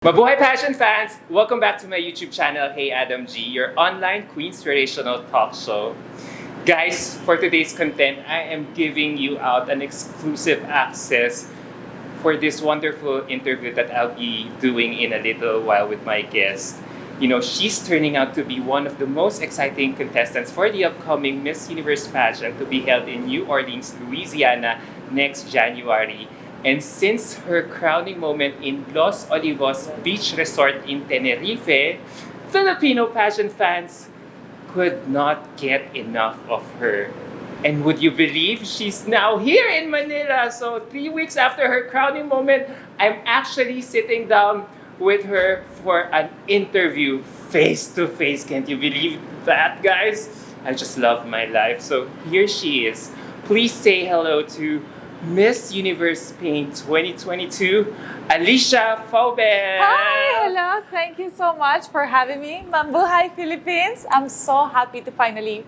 Mabuhay Passion fans! Welcome back to my YouTube channel, Hey Adam G, your online Queenspirational talk show. Guys, for today's content, I am giving you out an exclusive access for this wonderful interview that I'll be doing in a little while with my guest. You know, she's turning out to be one of the most exciting contestants for the upcoming Miss Universe pageant to be held in New Orleans, Louisiana next January. And since her crowning moment in Los Olivos Beach Resort in Tenerife, Filipino pageant fans could not get enough of her. And would you believe she's now here in Manila? So 3 weeks after her crowning moment, I'm actually sitting down with her for an interview face to face. Can't you believe that, guys? I just love my life. So here she is. Please say hello to Miss Universe Spain 2022, Alicia Faubel. Hi, hello. Thank you so much for having me. Mambuhay Philippines. I'm so happy to finally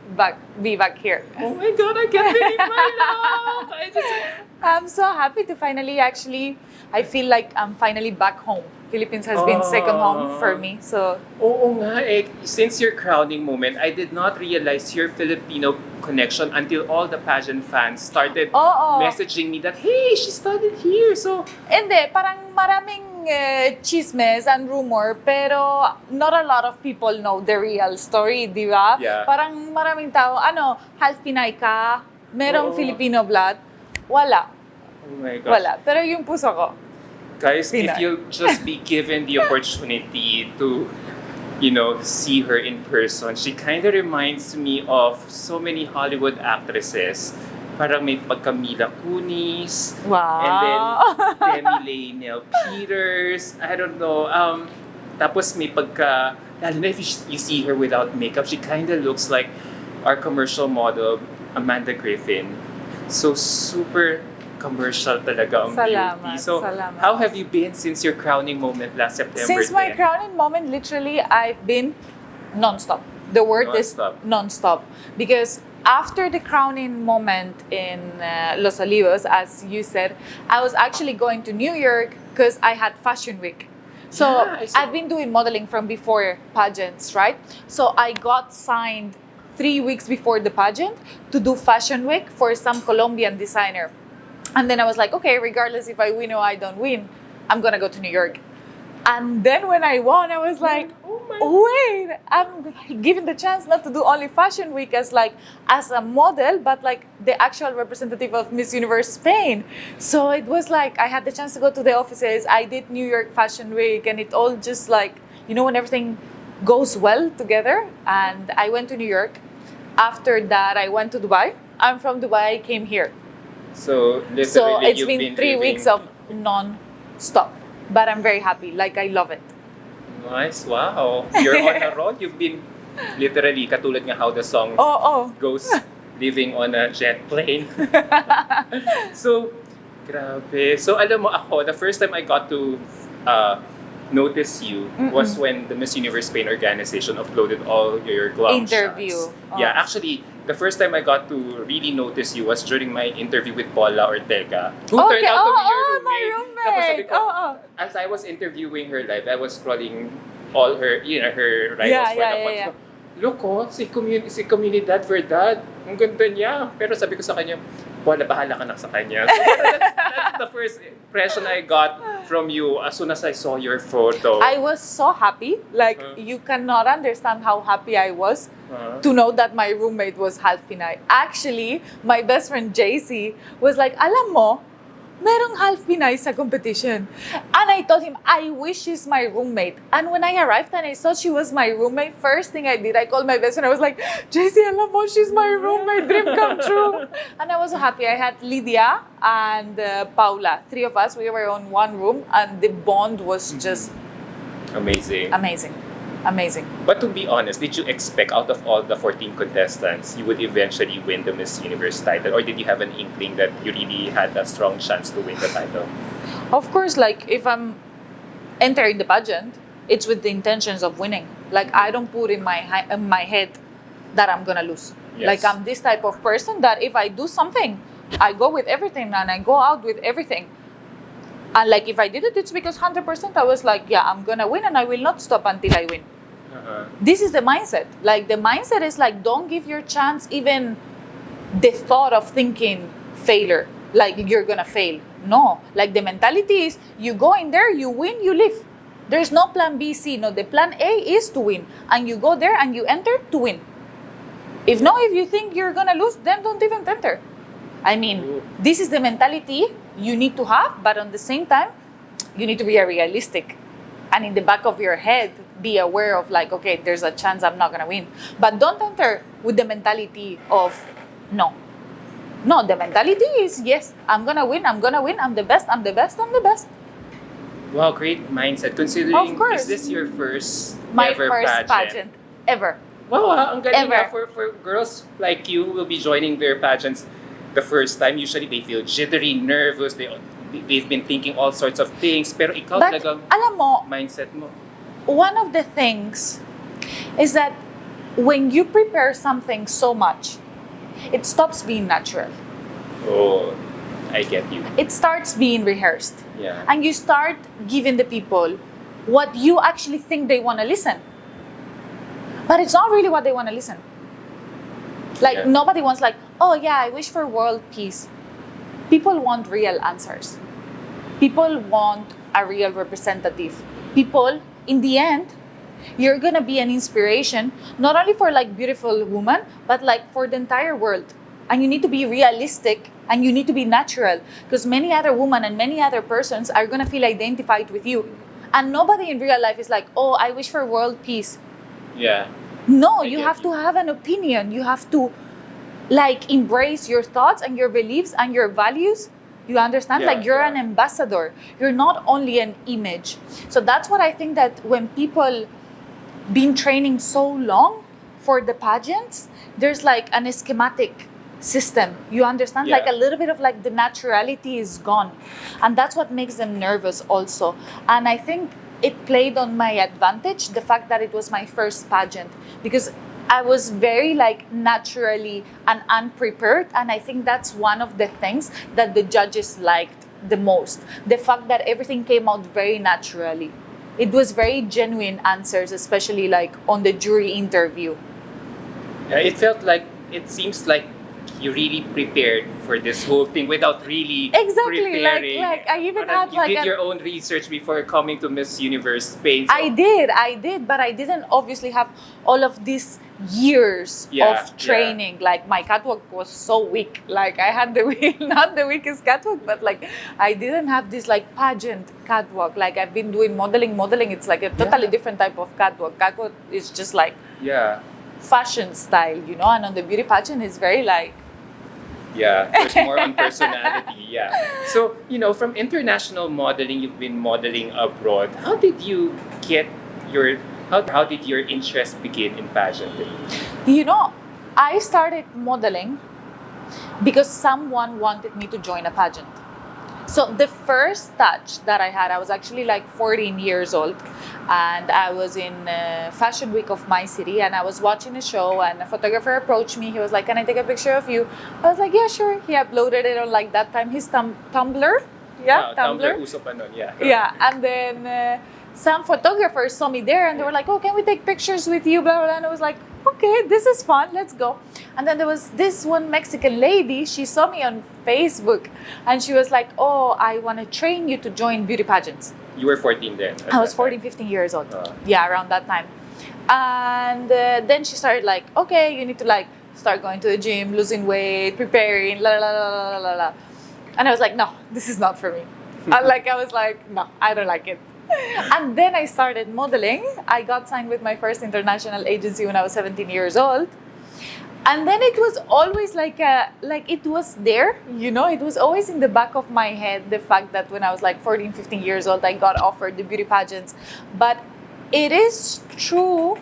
be back here. Oh my God, I can't believe my luck. I'm so happy to finally I feel like I'm finally back home. Philippines has been second home for me. So Oo nga eh. Since your crowning moment, I did not realize your Filipino connection until all the pageant fans started messaging me that, hey, she studied here. So, hindi, parang maraming chismes and rumor, pero not a lot of people know the real story, di ba? Yeah. Parang maraming tao, half Pinay ka, merong Filipino blood, wala. oh my gosh. Wala. Pero yung puso ko, Guys, if Pinay. you'll just be given the opportunity to, see her in person, she kind of reminds me of so many Hollywood actresses. Parang may pagka-Mila Kunis, wow. and then Demi Lainel Peters, I don't know. Tapos may pagka, lalo na if you see her without makeup, she kind of looks like our commercial model, Amanda Griffin. So super commercial talaga ang Salamat, beauty. So, salamat. how have you been since your crowning moment last September? Since my 10? crowning moment, literally, I've been non-stop. The word Non-stop. is non-stop. Because after the crowning moment in Los Olivos, as you said, I was actually going to New York because I had Fashion Week. So Yeah, I saw. I've been doing modeling from before pageants, right? So I got signed 3 weeks before the pageant to do Fashion Week for some Colombian designer. And then I was like, okay, regardless if I win or I don't win, I'm gonna go to New York. And then when I won, I was like, wait, I'm given the chance not to do only Fashion Week as a model, but like the actual representative of Miss Universe Spain. So it was like I had the chance to go to the offices. I did New York Fashion Week, and it all just like, when everything goes well together. And I went to New York. After that, I went to Dubai. I'm from Dubai, I came here. So, literally, So it's you've been 3 weeks of non-stop. But I'm very happy. Like, I love it. Nice, wow. You're on a roll. You've been literally, katulad nga how the song goes, living on a jet plane. So, grabe. So, alam mo ako, the first time I got to notice you was when the Miss Universe Spain organization uploaded all your glam Interview. shots. Yeah, actually, the first time I got to really notice you was during my interview with Paula Ortega, who turned out to be your roommate. my roommate. Tapos sabi ko, as I was interviewing her live, I was scrolling all her, her rivals for the pods. yeah. Look, si Comunidad Verdad, ang ganda niya. Pero sabi ko sa kanya, wala, bahala ka na sa kanya. So, that's the first impression I got from you as soon as I saw your photo. I was so happy. Like, you cannot understand how happy I was to know that my roommate was half Pinay. Actually, my best friend JC was like, alam mo, merong half Pinay sa competition. And I told him, I wish she's my roommate. And when I arrived and I saw she was my roommate, first thing I did, I called my best friend. I was like, JC, alam mo, she's my roommate. Dream come true. And I was so happy. I had Lydia and Paula. 3 of us, we were on one room. And the bond was just Amazing. amazing. But to be honest, did you expect out of all the 14 contestants, you would eventually win the Miss Universe title? Or did you have an inkling that you really had a strong chance to win the title? Of course, like, if I'm entering the pageant, it's with the intentions of winning. Like, I don't put in my head that I'm gonna lose. Yes. Like, I'm this type of person that if I do something, I go with everything and I go out with everything. And like if I did it, it's because 100% I was like, yeah, I'm gonna win and I will not stop until I win. This is the mindset. Like the mindset is like, don't give your chance even the thought of thinking failure, like you're gonna fail. No, like the mentality is you go in there, you win, you leave. There's no plan B, C. No, the plan A is to win, and you go there and you enter to win. If you think you're gonna lose, then don't even enter. I mean, this is the mentality you need to have, but on the same time, you need to be realistic. And in the back of your head, be aware of like, okay, there's a chance I'm not gonna win. But don't enter with the mentality of no. No, the mentality is yes, I'm gonna win, I'm the best, I'm the best, I'm the best. Wow, great mindset. Considering, Of course. is this your first My ever first pageant ever. Wow, ang galing Ever. nga. For girls like you who will be joining their pageants the first time, usually they feel jittery, nervous, they've been thinking all sorts of things, pero ikaw But talagang alam mo, mindset mo. one of the things is that when you prepare something so much, it stops being natural. Oh, I get you. It starts being rehearsed. Yeah. And you start giving the people what you actually think they want to listen. But it's not really what they want to listen. Like, Yeah. nobody wants like, oh yeah, I wish for world peace. People want real answers. People want a real representative. People, in the end, you're going to be an inspiration, not only for like beautiful women, but like for the entire world. And you need to be realistic and you need to be natural, because many other women and many other persons are going to feel identified with you. And nobody in real life is like, oh, I wish for world peace. Yeah. No, I you get have you. to have an opinion. You have to like embrace your thoughts and your beliefs and your values. You understand? Yeah, Like you're yeah. an ambassador. You're not only an image. So that's what I think, that when people been training so long for the pageants, there's like an schematic system. You understand? Yeah. Like a little bit of like the naturality is gone. And that's what makes them nervous also. And I think it played on my advantage, the fact that it was my first pageant, because I was very like naturally and unprepared. And I think that's one of the things that the judges liked the most. The fact that everything came out very naturally. It was very genuine answers, especially like on the jury interview. Yeah, it seems like you really prepared for this whole thing without really Exactly, preparing. like I even Parang had you like did a- your own research before coming to Miss Universe Spain. So I did, but I didn't obviously have all of these years Yeah, of training. Like my catwalk was so weak. Like I had not the weakest catwalk, but like I didn't have this like pageant catwalk. Like I've been doing modeling. Modeling, it's like a totally Yeah. different type of catwalk. Catwalk is just like yeah, fashion style, and on the beauty pageant it's very like there's more on personality. Yeah. So from international modeling, you've been modeling abroad. How did you get your how did your interest begin in pageantry? I started modeling because someone wanted me to join a pageant. So the first touch that I had, I was actually like 14 years old, and I was in Fashion Week of my city, and I was watching a show, and a photographer approached me. He was like, "Can I take a picture of you?" I was like, "Yeah, sure." He uploaded it on like that time his Tumblr. Yeah, Tumblr uso pa nun, yeah. Yeah, and then some photographers saw me there, and they were like, "Oh, can we take pictures with you?" Blah blah blah. And I was like, "Okay, this is fun. Let's go." And then there was this one Mexican lady. She saw me on Facebook, and she was like, "Oh, I want to train you to join beauty pageants." You were 14 then. at I was that 14, time. 15 years old. Ah. Yeah, around that time. And then she started like, "Okay, you need to like start going to the gym, losing weight, preparing, la la la la la la la." And I was like, "No, this is not for me." I was like, "No, I don't like it." And then I started modeling. I got signed with my first international agency when I was 17 years old. And then it was always like it was there, it was always in the back of my head, the fact that when I was like 14, 15 years old, I got offered the beauty pageants. But it is true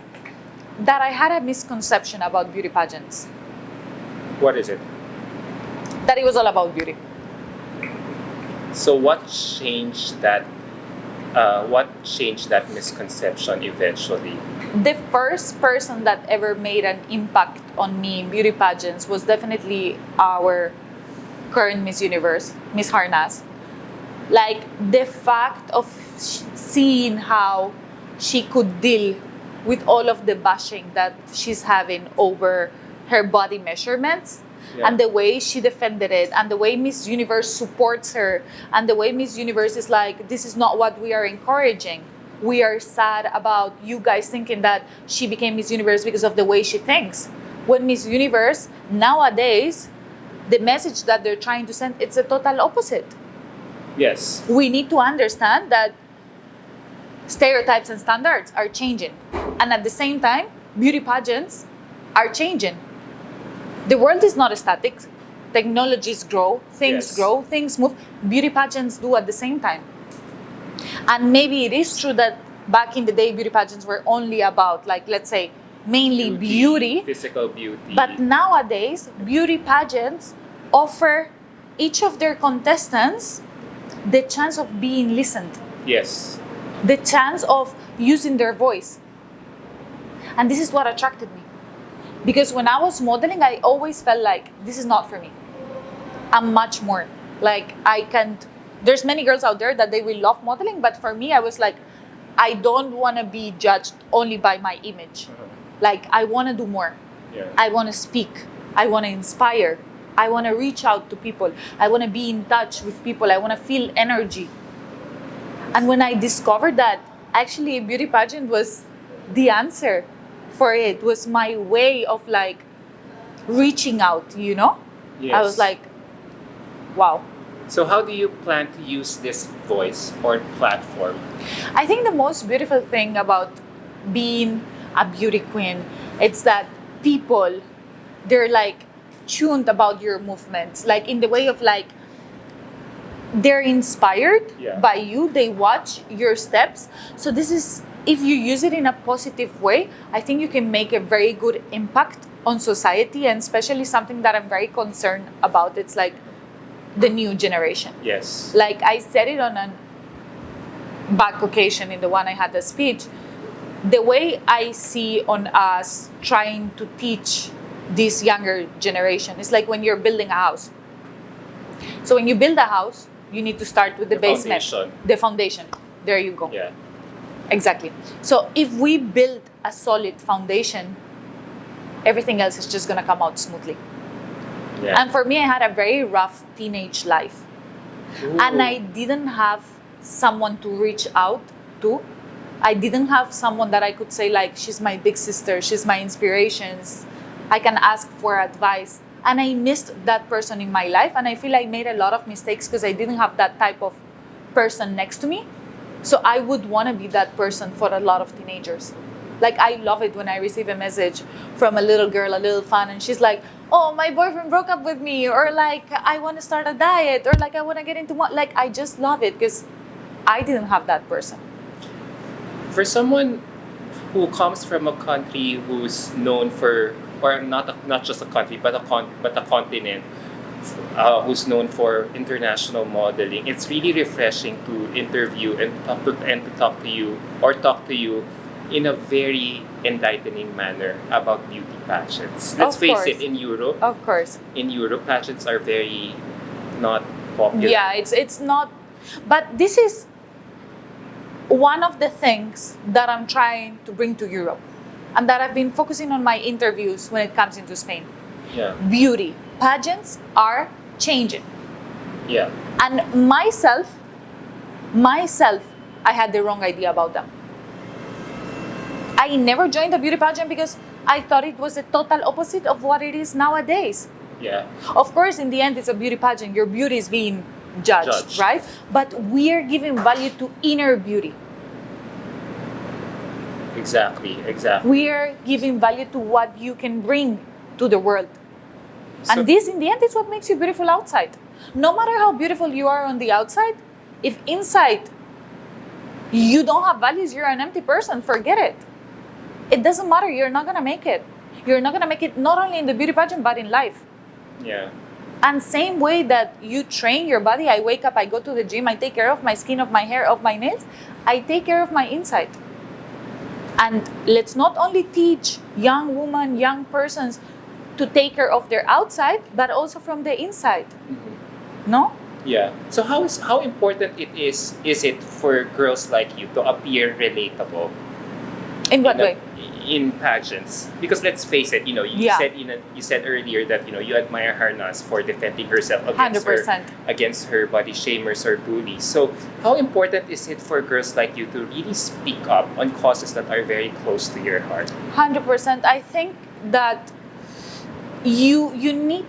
that I had a misconception about beauty pageants, What is it? that it was all about beauty. So what changed that? What changed that misconception eventually? The first person that ever made an impact on me in beauty pageants was definitely our current Miss Universe, Miss Harnas. Like the fact of seeing how she could deal with all of the bashing that she's having over her body measurements, and the way she defended it, and the way Miss Universe supports her, and the way Miss Universe is like, this is not what we are encouraging. We are sad about you guys thinking that she became Miss Universe because of the way she thinks. When Miss Universe, nowadays, the message that they're trying to send, it's a total opposite. Yes. We need to understand that stereotypes and standards are changing. And at the same time, beauty pageants are changing. The world is not static. Technologies grow, things grow, things move. Beauty pageants do at the same time. And maybe it is true that back in the day, beauty pageants were only about, like, let's say, mainly beauty. Physical beauty. But nowadays, beauty pageants offer each of their contestants the chance of being listened. Yes. The chance of using their voice. And this is what attracted me. Because when I was modeling, I always felt like, this is not for me. I'm much more. Like, I can't. There's many girls out there that they will love modeling, but for me, I was like, I don't want to be judged only by my image. Like, I want to do more. Yeah. I want to speak. I want to inspire. I want to reach out to people. I want to be in touch with people. I want to feel energy. And when I discovered that actually a beauty pageant was the answer for it, was my way of like reaching out, you know? Yes. I was like, wow. So how do you plan to use this voice or platform? I think the most beautiful thing about being a beauty queen, it's that people, they're like tuned about your movements, like in the way of like, they're inspired by you, they watch your steps. So this is, if you use it in a positive way, I think you can make a very good impact on society, and especially something that I'm very concerned about. It's like the new generation. Yes. Like I said it on a back occasion in the one I had the speech, the way I see on us trying to teach this younger generation is like when you're building a house. So when you build a house, you need to start with the basement, foundation. The foundation. There you go. Yeah. Exactly. So if we build a solid foundation, everything else is just gonna come out smoothly. Yeah. And for me, I had a very rough teenage life. Ooh. And I didn't have someone to reach out to. I didn't have someone that I could say like, she's my big sister, she's my inspirations. I can ask for advice. And I missed that person in my life. And I feel I made a lot of mistakes because I didn't have that type of person next to me. So I would want to be that person for a lot of teenagers. Like, I love it when I receive a message from a little girl, a little fan, and she's like, oh, my boyfriend broke up with me, or like, I want to start a diet, or like, I want to get into what, like, I just love it because I didn't have that person. For someone who comes from a country who's known for, or not just a country, but a continent, who's known for international modeling, it's really refreshing to interview and talk to you in a very enlightening manner about beauty pageants. Let's face it, in Europe, Of course. in Europe, pageants are very not popular. Yeah, it's not. But this is one of the things that I'm trying to bring to Europe, and that I've been focusing on my interviews when it comes into Spain. Yeah. Beauty pageants are changing. Yeah. And myself, I had the wrong idea about them. I never joined a beauty pageant because I thought it was the total opposite of what it is nowadays. Yeah. Of course, in the end, it's a beauty pageant. Your beauty is being judged, right? But we're giving value to inner beauty. Exactly. We're giving value to what you can bring to the world. So- And this, in the end, is what makes you beautiful outside. No matter how beautiful you are on the outside, if inside you don't have values, you're an empty person, forget it. It doesn't matter, you're not gonna make it. You're not gonna make it not only in the beauty pageant, but in life. Yeah. And same way that you train your body, I wake up, I go to the gym, I take care of my skin, of my hair, of my nails, I take care of my inside. And let's not only teach young women, young persons to take care of their outside, but also from the inside. Mm-hmm. No? Yeah. So how important is it for girls like you to appear relatable In what in a, way? in pageants? Because let's face it, Yeah. you said earlier that you admire Harnas for defending herself against 100%. her body shamers or bullies. So how important is it for girls like you to really speak up on causes that are very close to your heart? 100%. I think that you need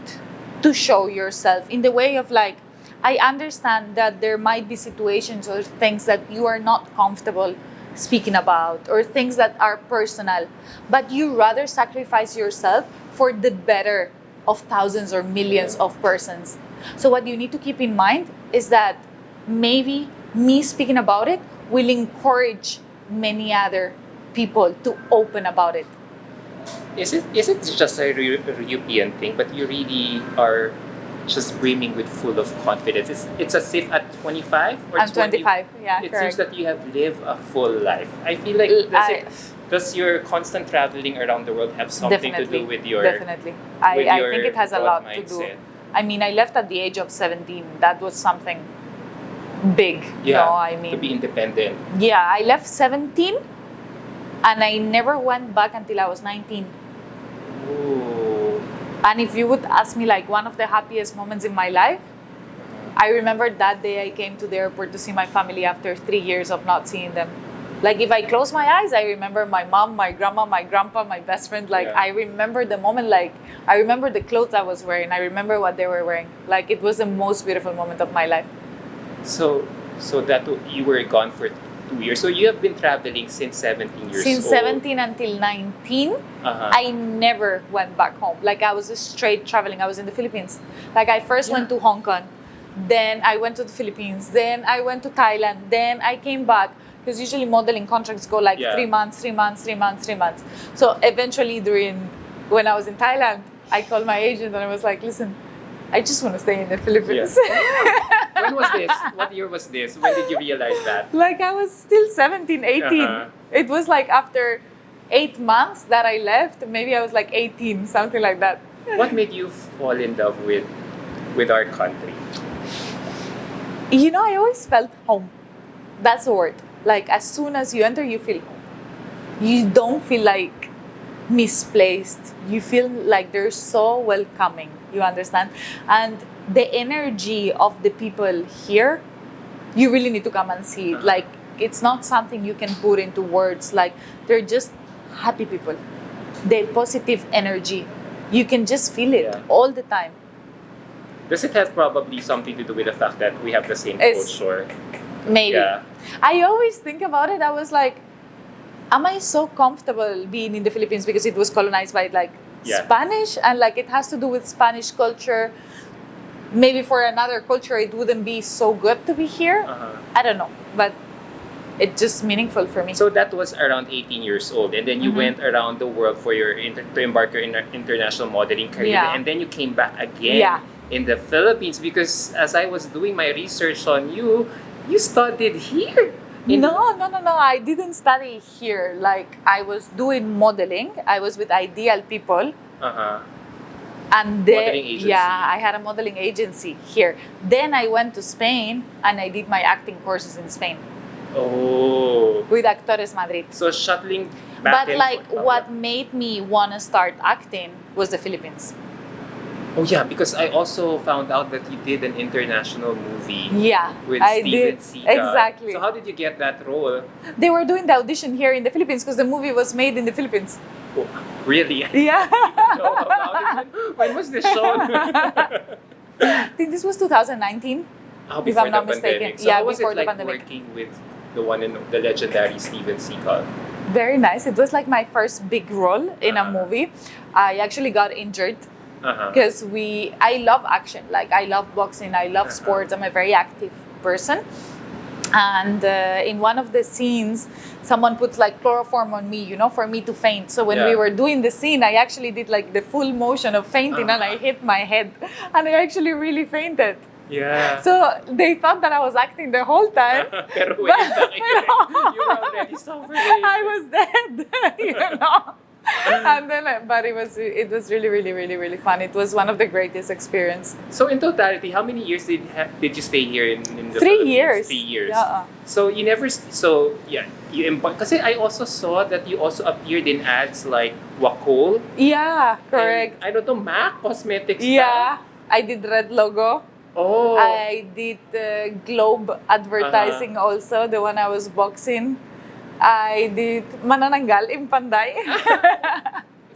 to show yourself in the way of like, I understand that there might be situations or things that you are not comfortable speaking about or things that are personal, but you rather sacrifice yourself for the better of thousands or millions of persons. So what you need to keep in mind is that maybe me speaking about it will encourage many other people to open about it. Is it just a European thing, but you really are just brimming with full of confidence? It's as if at 25 or I'm 20, 25, yeah, it correct. seems that you have lived a full life. I feel like does your constant traveling around the world have something to do with your Definitely. with I your think it has a broad lot to do. mindset? I mean, I left at the age of 17. That was something big. Yeah, I to mean, be independent. yeah, I left 17 and I never went back until I was 19. Ooh. And if you would ask me, like, one of the happiest moments in my life, I remember that day I came to the airport to see my family after 3 years of not seeing them. Like, if I close my eyes, I remember my mom, my grandma, my grandpa, my best friend. Like, Yeah. I remember the moment, like, I remember the clothes I was wearing. I remember what they were wearing. Like, it was the most beautiful moment of my life. So that you were gone for 2 years. So you have been traveling since 17 years Since old. 17 until 19, Uh-huh. I never went back home. Like, I was just straight traveling. I was in the Philippines. Like, I first Yeah. went to Hong Kong. Then I went to the Philippines. Then I went to Thailand. Then I came back. Because usually modeling contracts go like Yeah. 3 months, 3 months, 3 months, 3 months. So eventually when I was in Thailand, I called my agent and I was like, listen, I just want to stay in the Philippines. When was this? What year was this? When did you realize that? Like, I was still 17, 18. Uh-huh. It was like after 8 months that I left, maybe I was like 18, something like that. What made you fall in love with our country? I always felt home. That's the word. Like, as soon as you enter, you feel home. You don't feel like misplaced. You feel like they're so welcoming. You understand? And the energy of the people here, you really need to come and see it. Like, it's not something you can put into words. Like, they're just happy people. The positive energy. You can just feel it Yeah. all the time. Does it have probably something to do with the fact that we have the same It's- culture? Maybe. Yeah. I always think about it. I was like, am I so comfortable being in the Philippines because it was colonized by like Yeah. Spanish and like it has to do with Spanish culture? Maybe for another culture it wouldn't be so good to be here. Uh-huh. I don't know, but it's just meaningful for me. So that was around 18 years old, and then you Mhm. went around the world for your to embark your international modeling career, Yeah. and then you came back again Yeah. in the Philippines because as I was doing my research on you, you studied here. No. I didn't study here. Like, I was doing modeling. I was with Ideal People. Uh-huh. And then, Modeling agency. yeah, I had a modeling agency here. Then I went to Spain and I did my acting courses in Spain Oh. with Actores Madrid. So shuttling back But and like, forth. what made me want to start acting was the Philippines. Oh yeah, because I also found out that you did an international movie Yeah, with I Steven did. Seagal. Exactly. So how did you get that role? They were doing the audition here in the Philippines because the movie was made in the Philippines. Oh, really? Yeah. Know about it? When was this shown? I think this was 2019. Oh, If before I'm the not mistaken. pandemic. So Yeah, how was before it the like pandemic. working with the one and the legendary Steven Seagal? Very nice. It was like my first big role in a Uh-huh. movie. I actually got injured Uh-huh. because I love action. Like, I love boxing, I love Uh-huh. sports. I'm a very active person. And in one of the scenes, someone puts like chloroform on me, for me to faint. So when we Yeah. were doing the scene, I actually did like the full motion of fainting and I hit my head and I actually really fainted. Yeah. So they thought that I was acting the whole time. Pero when you were already suffering. I was dead, And then, but it was really, really, really, really fun. It was one of the greatest experience. So in totality, how many years did you stay here in the 3 Philippines? years. 3 years. Yeah. So you never, so yeah, you because I also saw that you also appeared in ads like Wacol. Yeah, correct. And, I don't know, MAC Cosmetics. Yeah, I did red logo. Oh. I did Globe advertising also, the one I was boxing. I did Manananggal in Panday.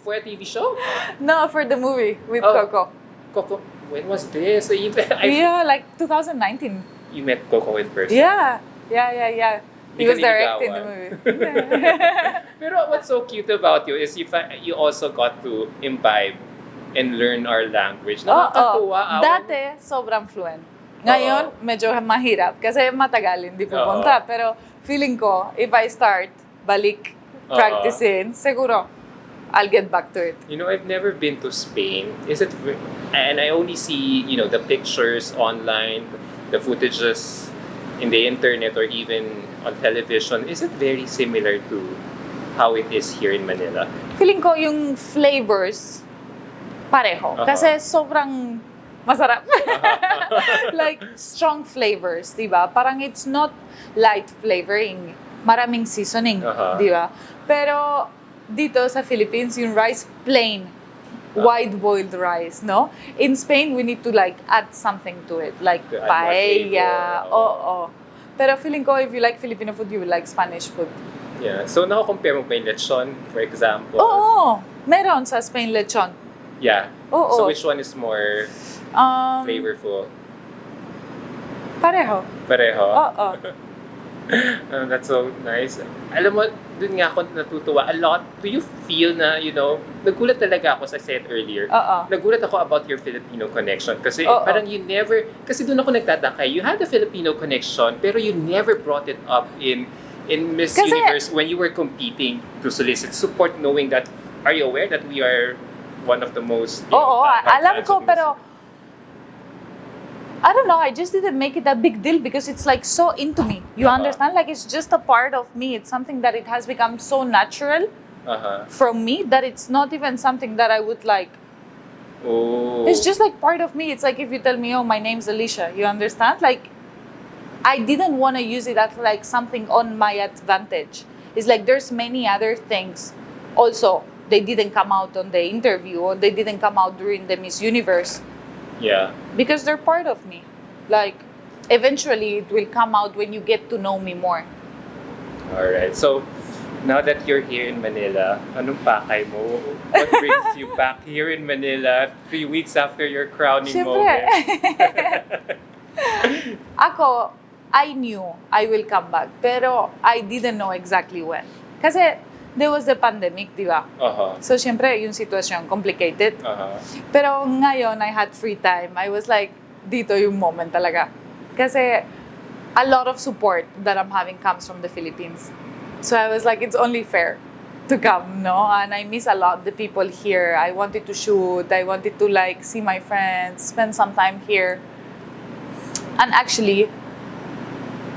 For a TV show? No, for the movie with Oh. Coco. Coco, when was this? Yeah, like 2019. You met Coco in person. Yeah. He Di was ka directing the niligawan. movie. Pero what's so cute about you is you also got to imbibe and learn our language. Nakakatuwa. Dati, sobrang fluent. Ngayon, medyo mahirap kasi matagal hindi pupunta. Pero feeling ko, if I start, balik, practicing, siguro, I'll get back to it. You know, I've never been to Spain. And I only see, the pictures online, the footages in the internet or even on television. Is it very similar to how it is here in Manila? Feeling ko yung flavors, pareho. Kasi sobrang masarap. Like, strong flavors, di ba? Parang it's not light flavoring. Maraming seasoning, di ba? Pero dito sa Philippines, yung rice plain, wide-boiled rice, no? In Spain, we need to like add something to it, like To add more paella. flavor. Oo. Pero feeling ko, if you like Filipino food, you will like Spanish food. Yeah. So, nako-compare mo pa yung lechon, for example? Oo. Meron sa Spain lechon. Yeah. Oo. So, which one is more flavorful? Pareho. Pareho? Oo. That's so nice. Alam mo, dun nga ako natutuwa a lot. Do you feel na, nagulat talaga ako, as I said earlier. Nagulat ako about your Filipino connection. Kasi parang you never, kasi dun ako nagtataka. You had a Filipino connection, pero you never brought it up in Miss Universe when you were competing to solicit support, knowing that, are you aware that we are one of the most... alam ko, pero I don't know, I just didn't make it a big deal because it's like so into me. You understand? Like, it's just a part of me. It's something that it has become so natural from me that it's not even something that I would like. Oh. It's just like part of me. It's like if you tell me, oh, my name's Alicia. You understand? Like, I didn't want to use it as like something on my advantage. It's like there's many other things. Also, they didn't come out on the interview or they didn't come out during the Miss Universe. Yeah. Because they're part of me. Like, eventually it will come out when you get to know me more. Alright. So, now that you're here in Manila, anong pakay mo? What brings you back here in Manila 3 weeks after your crowning moment? Ako, I knew I will come back. Pero I didn't know exactly when. Kasi there was the pandemic, di ba? So, syempre, yung sitwasyon, complicated. Pero ngayon, I had free time. I was like, dito yung moment talaga. Kasi a lot of support that I'm having comes from the Philippines. So I was like, it's only fair to come, no? And I miss a lot the people here. I wanted to shoot. I wanted to like see my friends, spend some time here. And actually,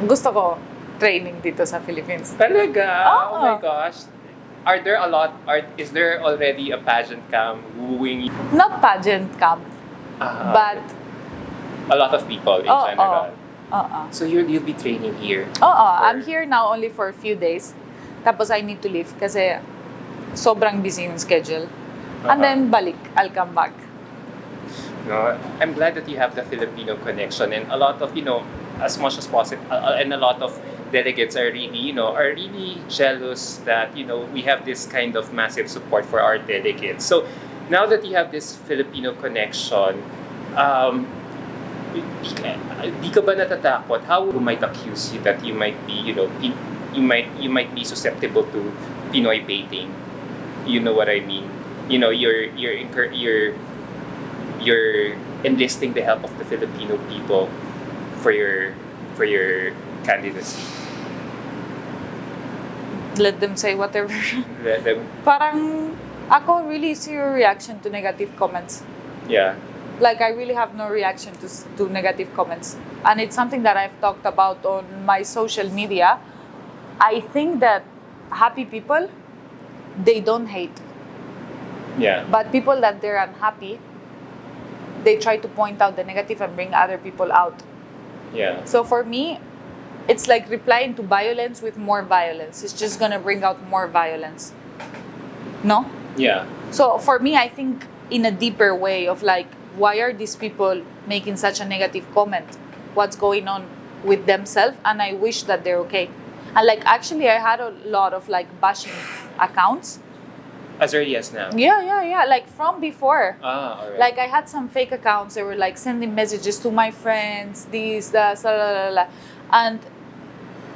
gusto ko training dito sa Philippines. Talaga? Oh my gosh. Is there already a pageant camp wooing you? Not pageant camp, but a lot of people in general. So you'll be training here? I'm here now only for a few days. Tapos I need to leave kasi sobrang busy yung schedule. And then balik, I'll come back. No, I'm glad that you have the Filipino connection and a lot of, as much as possible, and a lot of delegates are really jealous that, we have this kind of massive support for our delegates. So now that you have this Filipino connection, di ka ba natatakot? How you might accuse you that you might be, you might be susceptible to Pinoy baiting? You know what I mean? You're enlisting the help of the Filipino people for your candidacy. Let them say whatever. Let them. Parang ako really see your reaction to negative comments. Yeah. Like, I really have no reaction to negative comments. And it's something that I've talked about on my social media. I think that happy people, they don't hate. Yeah. But people that they're unhappy, they try to point out the negative and bring other people out. Yeah. So for me, it's like replying to violence with more violence. It's just gonna bring out more violence. No? Yeah. So for me, I think in a deeper way of like, why are these people making such a negative comment? What's going on with themselves? And I wish that they're okay. And like actually, I had a lot of like bashing accounts. As early as now. Yeah. Like from before. Ah, alright. Like I had some fake accounts. They were like sending messages to my friends, this, that, la, la, la, la. And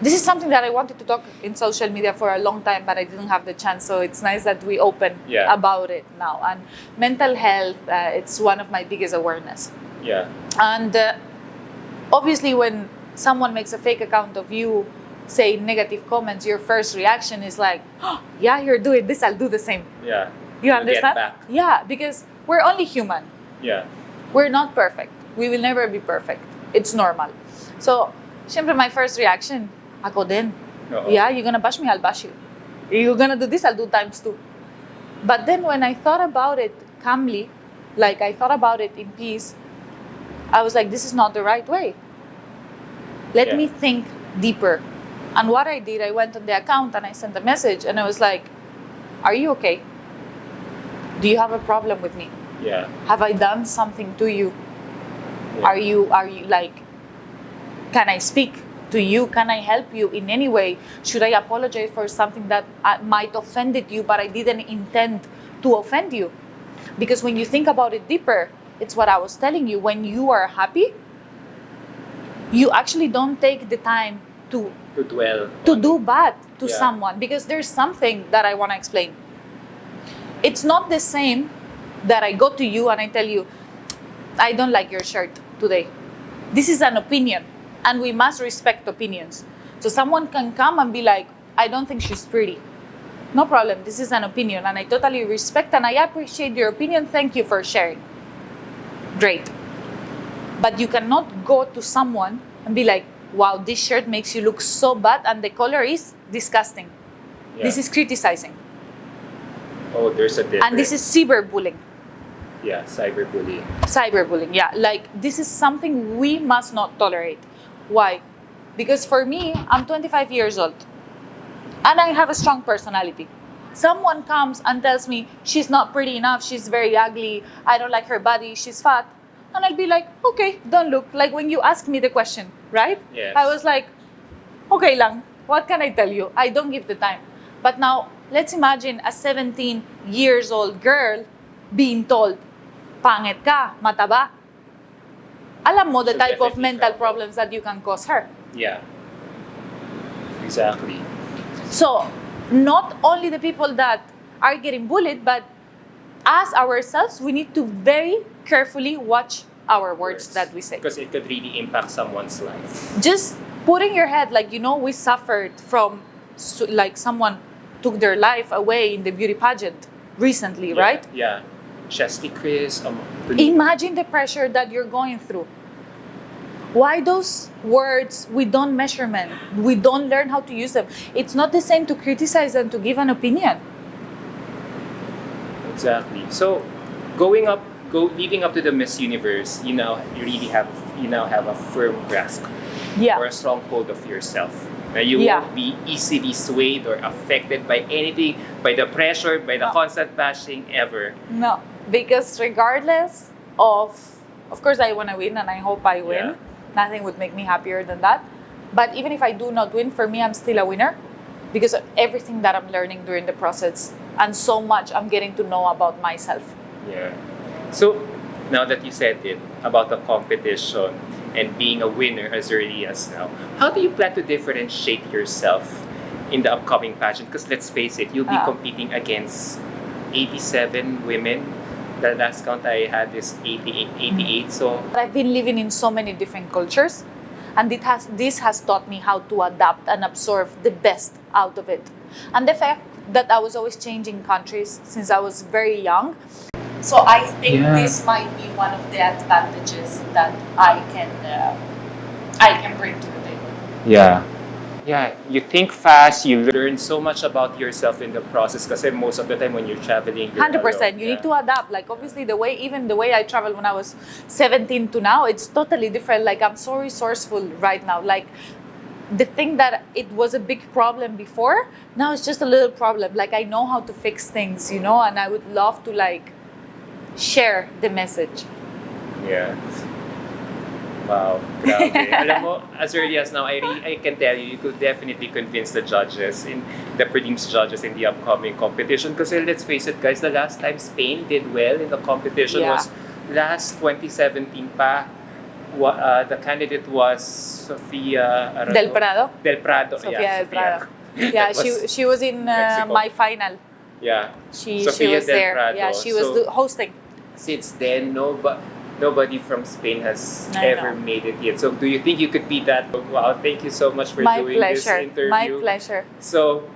this is something that I wanted to talk in social media for a long time, but I didn't have the chance. So it's nice that we open about it now. And mental health, it's one of my biggest awareness. Yeah. And obviously, when someone makes a fake account of you, say negative comments, your first reaction is like, oh, yeah, you're doing this, I'll do the same. Yeah. You understand? Get back. Yeah, because we're only human. Yeah. We're not perfect. We will never be perfect. It's normal. So, syempre, my first reaction, ako din. Oo. Yeah, you're gonna bash me, I'll bash you. You're gonna do this, I'll do times two. But then when I thought about it calmly, like I thought about it in peace, I was like, this is not the right way. Let me think deeper. And what I did, I went on the account and I sent a message and I was like, are you okay? Do you have a problem with me? Yeah. Have I done something to you? Yeah. Are you like, can I speak to you? Can I help you in any way? Should I apologize for something that might offended you, but I didn't intend to offend you? Because when you think about it deeper, it's what I was telling you. When you are happy, you actually don't take the time to dwell. to do bad to Yeah. someone, because there's something that I want to explain. It's not the same that I go to you and I tell you, I don't like your shirt today. This is an opinion, and we must respect opinions. So someone can come and be like, I don't think she's pretty. No problem. This is an opinion, and I totally respect and I appreciate your opinion. Thank you for sharing. Great. But you cannot go to someone and be like, wow, this shirt makes you look so bad and the color is disgusting. Yeah. This is criticizing. Oh, there's a difference. And this is cyberbullying. Yeah, cyberbullying. Cyberbullying, yeah. Like, this is something we must not tolerate. Why? Because for me, I'm 25 years old. And I have a strong personality. Someone comes and tells me, she's not pretty enough, she's very ugly, I don't like her body, she's fat. And I'll be like, okay, don't look. Like when you asked me the question, right? Yes. I was like, okay lang, what can I tell you? I don't give the time. But now, let's imagine a 17 years old girl being told, pangit ka, mataba. Alam mo the So type of definitely mental trouble. problems that you can cause her. Yeah. Exactly. So, not only the people that are getting bullied, but as ourselves, we need to very carefully watch our words that we say. Because it could really impact someone's life. Just putting your head, like, we suffered from, like, someone took their life away in the beauty pageant recently, Yeah, right? Yeah. Chesty Chris. Imagine the pressure that you're going through. Why those words we don't measurement? We don't learn how to use them. It's not the same to criticize and to give an opinion. Exactly. So, leading up to the Miss Universe, you now have a firm grasp Yeah. or a strong hold of yourself. Now you Yeah. won't be easily swayed or affected by anything, by the pressure, by the No. constant bashing ever. No, because regardless of course, I want to win and I hope I win. Yeah. Nothing would make me happier than that. But even if I do not win, for me, I'm still a winner because of everything that I'm learning during the process and so much I'm getting to know about myself. Yeah. So, now that you said it about the competition and being a winner as early as now, how do you plan to differentiate yourself in the upcoming pageant? Because let's face it, you'll be competing against 87 women. The last count I had is 88. So, But I've been living in so many different cultures, and this has taught me how to adapt and absorb the best out of it. And the fact that I was always changing countries since I was very young. So I think this might be one of the advantages that I can bring to the table. yeah. Yeah, you think fast, you learn so much about yourself in the process kasi most of the time when you're traveling, you're 100%. alone. You need to adapt. Like obviously even the way I traveled when I was 17 to now, it's totally different. Like I'm so resourceful right now. Like the thing that it was a big problem before, now it's just a little problem. Like I know how to fix things, and I would love to like share the message. Yeah. Wow, grabe. Alam mo, as early as now, I can tell you could definitely convince the prelims judges in the upcoming competition. Because let's face it, guys, the last time Spain did well in the competition was last 2017 pa. The candidate was Sofia Del Prado. Del Prado. Sofia Yeah, Del Prado. Yeah, she was in my final. Yeah, She Sofia was Del there. Prado. Yeah, she was hosting. Since then, nobody from Spain has I ever know. made it yet. So do you think you could be that? Wow, thank you so much for My doing this pleasure. interview. My pleasure. So,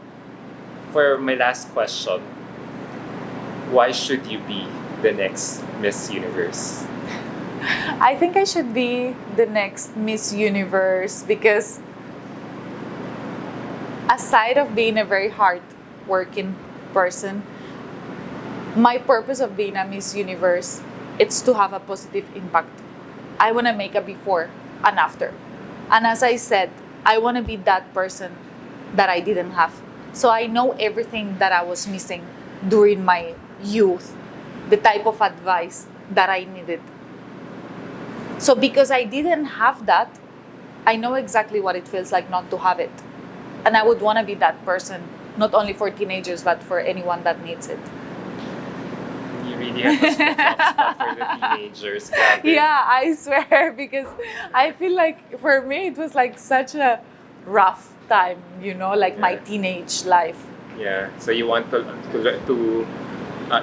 for my last question, why should you be the next Miss Universe? I think I should be the next Miss Universe because aside of being a very hard working person, my purpose of being a Miss Universe it's to have a positive impact. I want to make a before and after. And as I said, I want to be that person that I didn't have. So I know everything that I was missing during my youth, the type of advice that I needed. So because I didn't have that, I know exactly what it feels like not to have it. And I would want to be that person, not only for teenagers, but for anyone that needs it. You really have a soft spot for the teenagers. Grabe. Yeah, I swear, because I feel like for me it was like such a rough time, like my teenage life. Yeah. So you want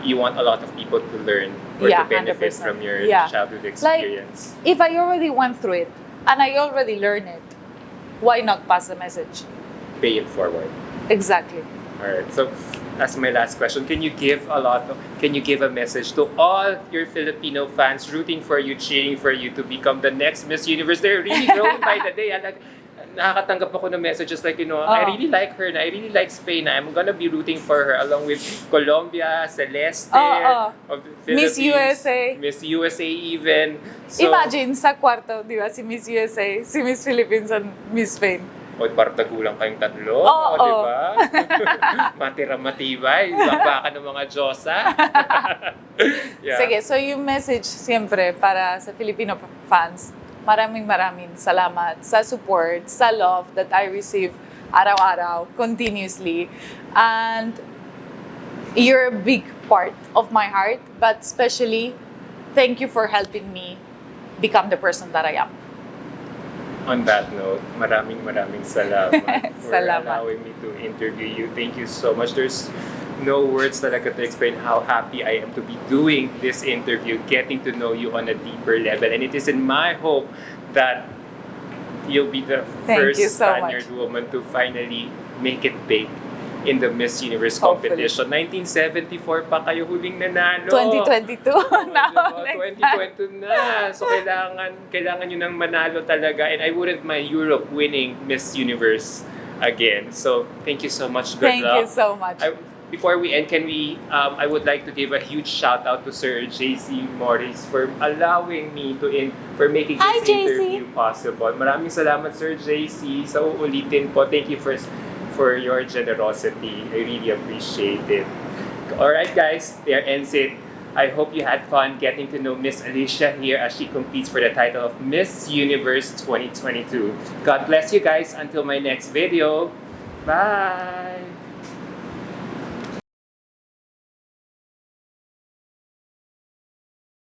you want a lot of people to learn or to benefit 100%. from your Yeah. childhood experience. Like, if I already went through it and I already learned it, why not pass the message? Pay it forward. Exactly. All right. So, as my last question, can you give a message to all your Filipino fans rooting for you, cheering for you to become the next Miss Universe? They're really growing by the day. Nakakatanggap ako ng messages like, I really like her, I really like Spain. I'm gonna be rooting for her along with Colombia, Celeste, of the Miss Philippines, USA. Miss USA even. So, Imagine sa kwarto, di ba, si Miss USA, si Miss Philippines, and Miss Spain. O, bartagulang kayong tatlo, Oo. di ba? Matira matibay, baka ng mga Diyosa. Yeah. Sige, so yung message siyempre para sa Filipino fans, maraming salamat sa support, sa love that I receive araw-araw, continuously. And you're a big part of my heart, but especially, thank you for helping me become the person that I am. On that note, maraming salamat for Salamat. allowing me to interview you. Thank you so much. There's no words talaga to explain how happy I am to be doing this interview, getting to know you on a deeper level. And it is in my hope that you'll be the Thank you first so Spaniard woman to finally make it big in the Miss Universe Hopefully. competition. 1974 pa kayo huling nanalo. 2022 na. Diba? 2022 na. So kailangan nyo nang manalo talaga. And I wouldn't mind Europe winning Miss Universe again. So thank you so much. Good Thank luck. you so much. Before we end, I would like to give a huge shout out to Sir JC Morris for allowing me for making this Hi, JC. interview possible. Maraming salamat, Sir JC. So ulitin po, thank you for your generosity. I really appreciate it. Alright guys, there ends it. I hope you had fun getting to know Miss Alicia here as she competes for the title of Miss Universe 2022. God bless you guys until my next video. Bye!